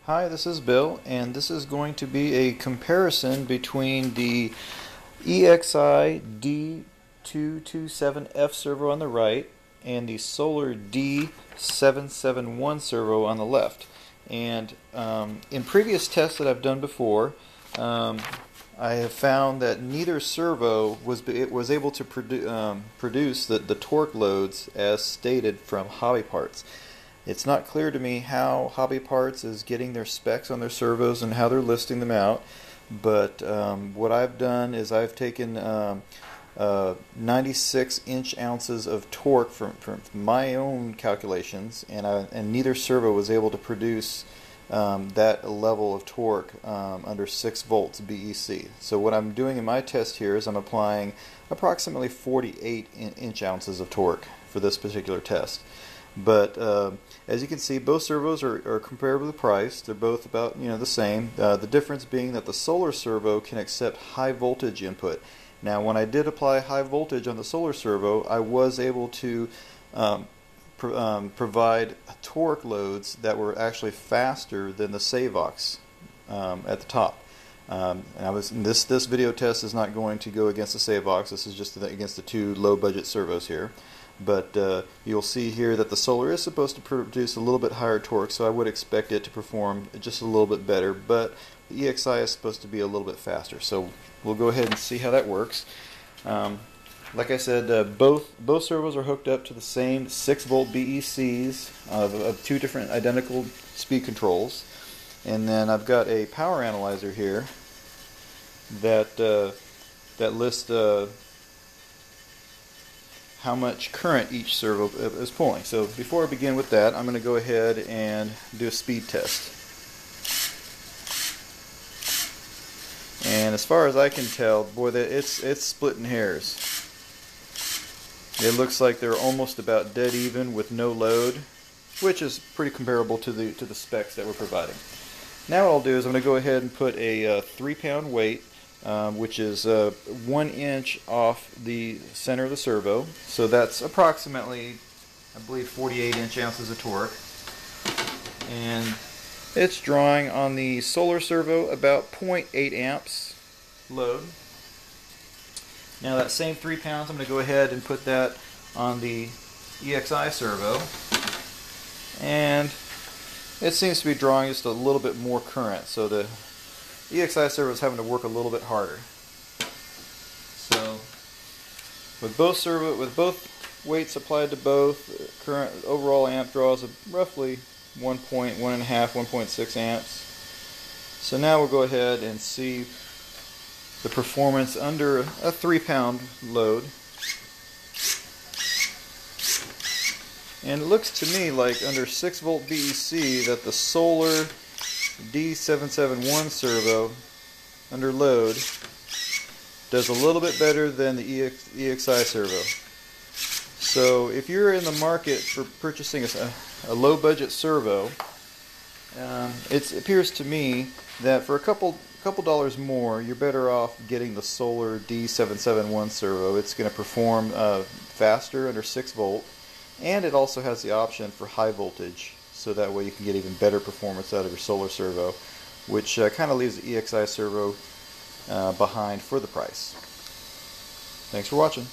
Hi, this is Bill, and this is going to be a comparison between the EXI D227F servo on the right and the Solar D771 servo on the left. And in previous tests that I've done before, I have found that neither servo was able to produce the torque loads as stated from Hobby Parts. It's not clear to me how Hobby Parts is getting their specs on their servos and how they're listing them out, but what I've done is I've taken 96 inch ounces of torque from my own calculations, and neither servo was able to produce that level of torque under 6 volts BEC. So what I'm doing in my test here is I'm applying approximately 48 inch ounces of torque for this particular test. But as you can see, both servos are comparably priced. They're both about the same. The difference being that the solar servo can accept high voltage input. Now, when I did apply high voltage on the solar servo, I was able to provide torque loads that were actually faster than the Savox at the top. This video test is not going to go against the Savox. This is just against the two low budget servos here. But you'll see here that the solar is supposed to produce a little bit higher torque, so I would expect it to perform just a little bit better, but the EXI is supposed to be a little bit faster. So we'll go ahead and see how that works. Like I said, both servos are hooked up to the same 6 volt BECs of two different identical speed controls. And then I've got a power analyzer here that lists how much current each servo is pulling. So before I begin with that, I'm going to go ahead and do a speed test. And as far as I can tell, boy, it's splitting hairs. It looks like they're almost about dead even with no load, which is pretty comparable to the specs that we're providing. Now what I'll do is I'm going to go ahead and put a 3-pound weight, which is 1 inch off the center of the servo. So that's approximately, I believe, 48 inch ounces of torque. And it's drawing on the solar servo about 0.8 amps load. Now that same 3 pounds, I'm going to go ahead and put that on the EXI servo. And it seems to be drawing just a little bit more current. So the EXI servo is having to work a little bit harder. So with both weights applied to both, current overall amp draws of roughly 1.5, 1.6 amps. So now we'll go ahead and see the performance under a 3-pound load. And it looks to me like under 6 volt BEC that the solar D771 servo under load does a little bit better than the EXI servo. So if you're in the market for purchasing a low budget servo, it appears to me that for a couple dollars more, you're better off getting the solar D771 servo. It's going to perform faster under 6 volt, and it also has the option for high voltage. So that way you can get even better performance out of your solar servo, which kind of leaves the EXI servo behind for the price. Thanks for watching.